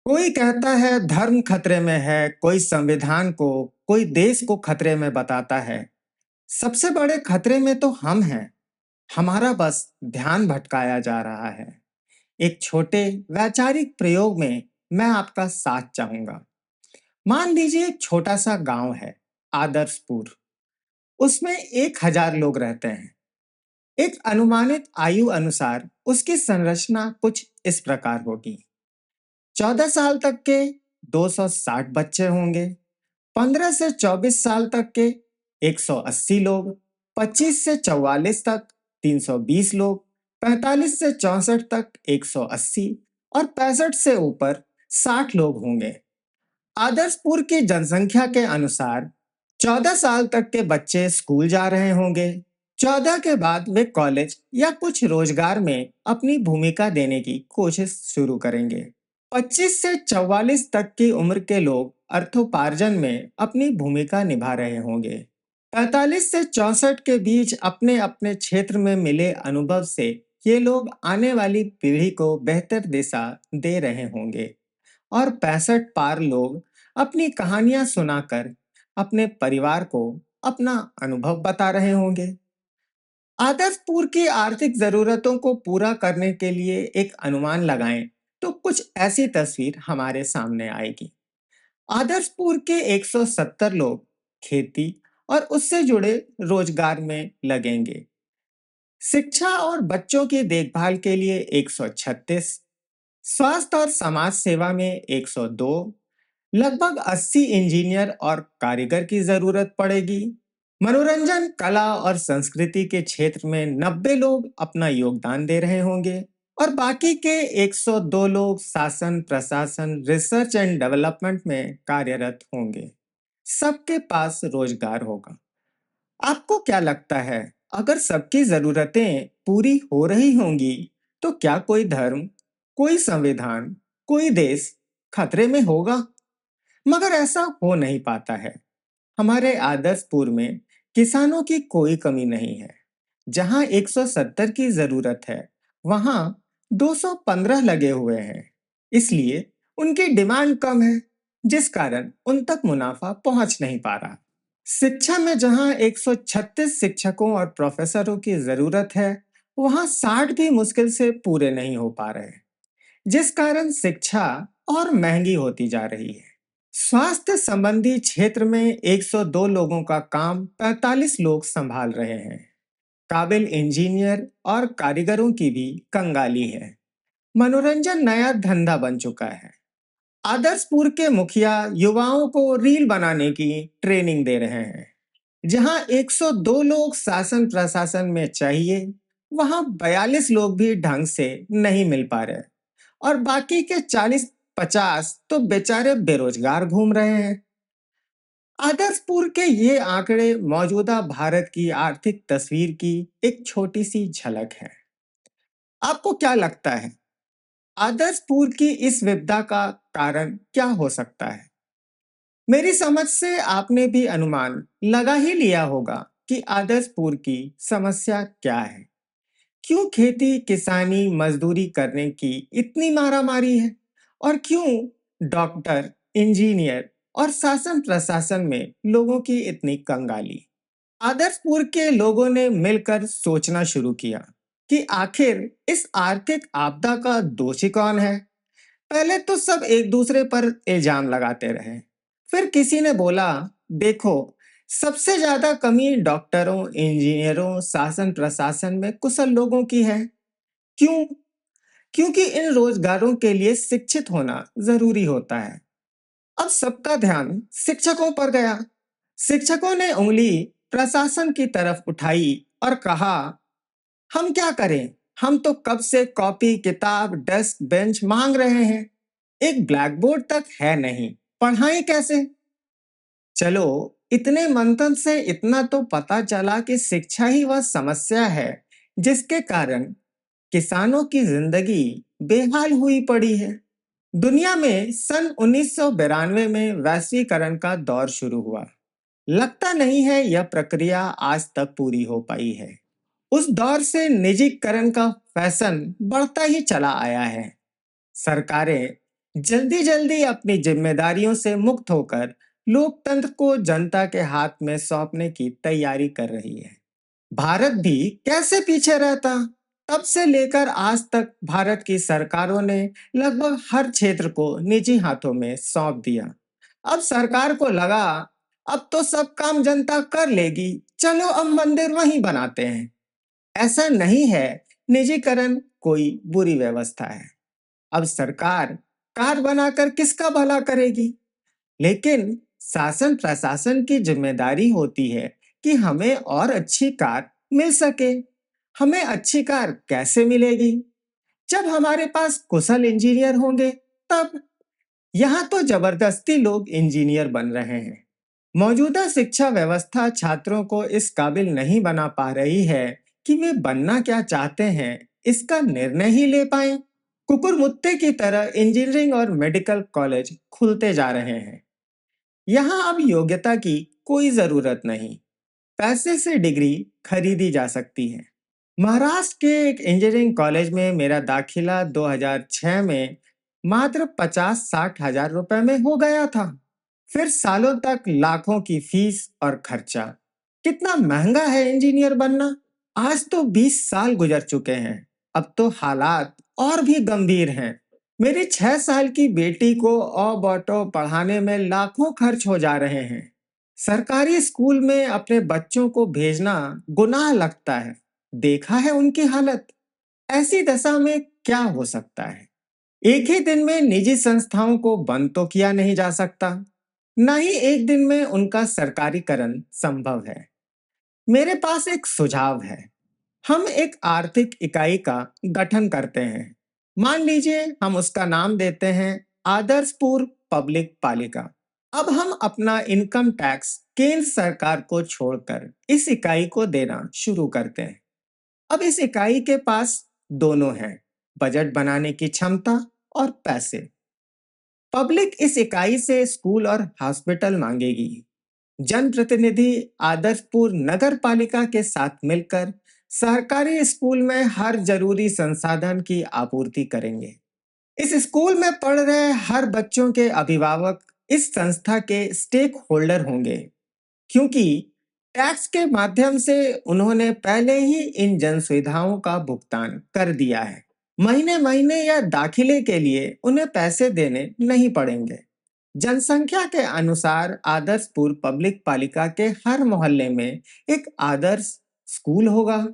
कोई कहता है धर्म खतरे में है, कोई संविधान को, कोई देश को खतरे में बताता है। सबसे बड़े खतरे में तो हम हैं। हमारा बस ध्यान भटकाया जा रहा है। एक छोटे वैचारिक प्रयोग में मैं आपका साथ चाहूंगा। मान लीजिए एक छोटा सा गांव है, आदर्शपुर। उसमें 1,000 लोग रहते हैं। एक अनुमानित आयु अनुसार उसकी संरचना कुछ इस प्रकार होगी। 14 साल तक के 260 बच्चे होंगे। 15 से 24 साल तक के 180 लोग। 25 से 44 तक 320 लोग। 45 से 64 तक 180 और 65 से ऊपर 60 लोग होंगे। आदर्शपुर की जनसंख्या के अनुसार 14 साल तक के बच्चे स्कूल जा रहे होंगे। 14 के बाद वे कॉलेज या कुछ रोजगार में अपनी भूमिका देने की कोशिश शुरू करेंगे। 25 से 44 तक की उम्र के लोग अर्थोपार्जन में अपनी भूमिका निभा रहे होंगे। 45 से 64 के बीच अपने अपने क्षेत्र में मिले अनुभव से ये लोग आने वाली पीढ़ी को बेहतर दिशा दे रहे होंगे। और 65 पार लोग अपनी कहानियां सुनाकर अपने परिवार को अपना अनुभव बता रहे होंगे। आदर्शपुर की आर्थिक जरूरतों को पूरा करने के लिए एक अनुमान लगाएं तो कुछ ऐसी तस्वीर हमारे सामने आएगी। आदर्शपुर के 170 लोग खेती और उससे जुड़े रोजगार में लगेंगे। शिक्षा और बच्चों की देखभाल के लिए 136, स्वास्थ्य और समाज सेवा में 102, लगभग 80 इंजीनियर और कारीगर की जरूरत पड़ेगी। मनोरंजन, कला और संस्कृति के क्षेत्र में 90 लोग अपना योगदान दे रहे होंगे और बाकी के 102 लोग शासन, प्रशासन, रिसर्च एंड डेवलपमेंट में कार्यरत होंगे। सबके पास रोजगार होगा। आपको क्या लगता है, अगर सबकी जरूरतें पूरी हो रही होंगी तो क्या कोई धर्म, कोई संविधान, कोई देश खतरे में होगा? मगर ऐसा हो नहीं पाता है। हमारे आदर्शपुर में किसानों की कोई कमी नहीं है। जहां 170 की जरूरत है, वहां 215 लगे हुए हैं। इसलिए उनकी डिमांड कम है, जिस कारण उन तक मुनाफा पहुंच नहीं पा रहा। शिक्षा में जहां 136 शिक्षकों और प्रोफेसरों की जरूरत है, वहां 60 भी मुश्किल से पूरे नहीं हो पा रहे, जिस कारण शिक्षा और महंगी होती जा रही है। स्वास्थ्य संबंधी क्षेत्र में 102 लोगों का काम 45 लोग संभाल रहे हैं। काबिल इंजीनियर और कारीगरों की भी कंगाली है। मनोरंजन नया धंधा बन चुका है। आदर्शपुर के मुखिया युवाओं को रील बनाने की ट्रेनिंग दे रहे हैं। जहां 102 लोग शासन प्रशासन में चाहिए, वहां 42 लोग भी ढंग से नहीं मिल पा रहे और बाकी के 40-50 तो बेचारे बेरोजगार घूम रहे हैं। आदर्शपुर के ये आंकड़े मौजूदा भारत की आर्थिक तस्वीर की एक छोटी सी झलक है। आपको क्या लगता है, आदर्शपुर की इस विपदा का कारण क्या हो सकता है? मेरी समझ से आपने भी अनुमान लगा ही लिया होगा कि आदर्शपुर की समस्या क्या है। क्यों खेती, किसानी, मजदूरी करने की इतनी मारामारी है? और क्यों डॉक्टर, इंजीनियर और शासन प्रशासन में लोगों की इतनी कंगाली? आदर्शपुर के लोगों ने मिलकर सोचना शुरू किया कि आखिर इस आर्थिक आपदा का दोषी कौन है। पहले तो सब एक दूसरे पर इल्जाम लगाते रहे। फिर किसी ने बोला, देखो, सबसे ज्यादा कमी डॉक्टरों, इंजीनियरों, शासन प्रशासन में कुशल लोगों की है। क्यों? क्योंकि इन रोजगारों के लिए शिक्षित होना जरूरी होता है। अब सबका ध्यान शिक्षकों पर गया। शिक्षकों ने उंगली प्रशासन की तरफ उठाई और कहा, हम क्या करें? हम तो कब से कॉपी, किताब, डेस्क, बेंच मांग रहे हैं। एक ब्लैक बोर्ड तक है नहीं, पढ़ाएं कैसे? चलो, इतने मंथन से इतना तो पता चला कि शिक्षा ही वह समस्या है जिसके कारण किसानों की जिंदगी बेहाल हुई पड़ी है। दुनिया में सन 1992 में वैश्वीकरण का दौर शुरू हुआ। लगता नहीं है यह प्रक्रिया आज तक पूरी हो पाई है। उस दौर से निजीकरण का फैशन बढ़ता ही चला आया है। सरकारें जल्दी जल्दी अपनी जिम्मेदारियों से मुक्त होकर लोकतंत्र को जनता के हाथ में सौंपने की तैयारी कर रही है। भारत भी कैसे पीछे रहता। तब से लेकर आज तक भारत की सरकारों ने लगभग हर क्षेत्र को निजी हाथों में सौंप दिया। अब सरकार को लगा अब तो सब काम जनता कर लेगी, चलो अब मंदिर वहीं बनाते हैं। ऐसा नहीं है, निजीकरण कोई बुरी व्यवस्था है। अब सरकार कार बनाकर किसका भला करेगी, लेकिन शासन प्रशासन की जिम्मेदारी होती है कि हमें और अच्छी कार मिल सके। हमें अच्छी कार कैसे मिलेगी? जब हमारे पास कुशल इंजीनियर होंगे तब। यहाँ तो जबरदस्ती लोग इंजीनियर बन रहे हैं। मौजूदा शिक्षा व्यवस्था छात्रों को इस काबिल नहीं बना पा रही है कि वे बनना क्या चाहते हैं इसका निर्णय ही ले पाए। कुकुरमुत्ते की तरह इंजीनियरिंग और मेडिकल कॉलेज खुलते जा रहे हैं। यहाँ अब योग्यता की कोई जरूरत नहीं, पैसे से डिग्री खरीदी जा सकती है। महाराष्ट्र के एक इंजीनियरिंग कॉलेज में मेरा दाखिला 2006 में मात्र 50-60 हजार रुपए में हो गया था। फिर सालों तक लाखों की फीस और खर्चा। कितना महंगा है इंजीनियर बनना। आज तो 20 साल गुजर चुके हैं। अब तो हालात और भी गंभीर हैं। मेरी 6 साल की बेटी को ऑटो पढ़ाने में लाखों खर्च हो जा रहे हैं। सरकारी स्कूल में अपने बच्चों को भेजना गुनाह लगता है। देखा है उनकी हालत। ऐसी दशा में क्या हो सकता है? एक ही दिन में निजी संस्थाओं को बंद तो किया नहीं जा सकता, न ही एक दिन में उनका सरकारीकरण संभव है। मेरे पास एक सुझाव है। हम एक आर्थिक इकाई का गठन करते हैं। मान लीजिए हम उसका नाम देते हैं आदर्शपुर पब्लिक पालिका। अब हम अपना इनकम टैक्स केंद्र सरकार को छोड़कर इस इकाई को देना शुरू करते हैं। अब इस इकाई के पास दोनों हैं, बजट बनाने की क्षमता और पैसे। पब्लिक इस इकाई से स्कूल और हॉस्पिटल मांगेगी। जनप्रतिनिधि आदर्शपुर नगर पालिका के साथ मिलकर सरकारी स्कूल में हर जरूरी संसाधन की आपूर्ति करेंगे। इस स्कूल में पढ़ रहे हर बच्चों के अभिभावक इस संस्था के स्टेक होल्डर होंगे, क्योंकि टैक्स के माध्यम से उन्होंने पहले ही इन जन सुविधाओं का भुगतान कर दिया है। महीने महीने या दाखिले के लिए उन्हें पैसे देने नहीं पड़ेंगे। जनसंख्या के अनुसार आदर्शपुर पब्लिक पालिका के हर मोहल्ले में एक आदर्श स्कूल होगा।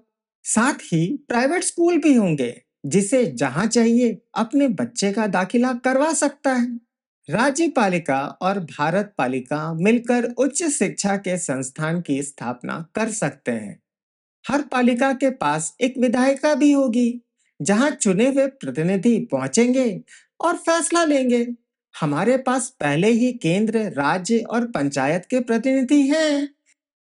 साथ ही प्राइवेट स्कूल भी होंगे, जिसे जहां चाहिए अपने बच्चे का दाखिला करवा सकता है। राज्य पालिका और भारत पालिका मिलकर उच्च शिक्षा के संस्थान की स्थापना कर सकते हैं। हर पालिका के पास एक विधायिका भी होगी, जहां चुने हुए प्रतिनिधि पहुंचेंगे और फैसला लेंगे। हमारे पास पहले ही केंद्र, राज्य और पंचायत के प्रतिनिधि हैं।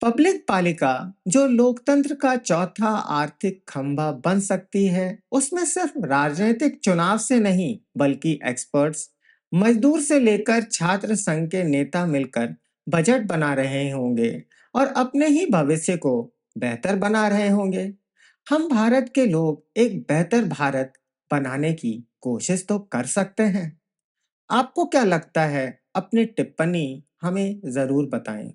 पब्लिक पालिका जो लोकतंत्र का चौथा आर्थिक खंभा बन सकती है, उसमें सिर्फ राजनीतिक चुनाव से नहीं बल्कि एक्सपर्ट्स, मजदूर से लेकर छात्र संघ के नेता मिलकर बजट बना रहे होंगे और अपने ही भविष्य को बेहतर बना रहे होंगे। हम भारत के लोग एक बेहतर भारत बनाने की कोशिश तो कर सकते हैं। आपको क्या लगता है? अपनी टिप्पणी हमें जरूर बताएं।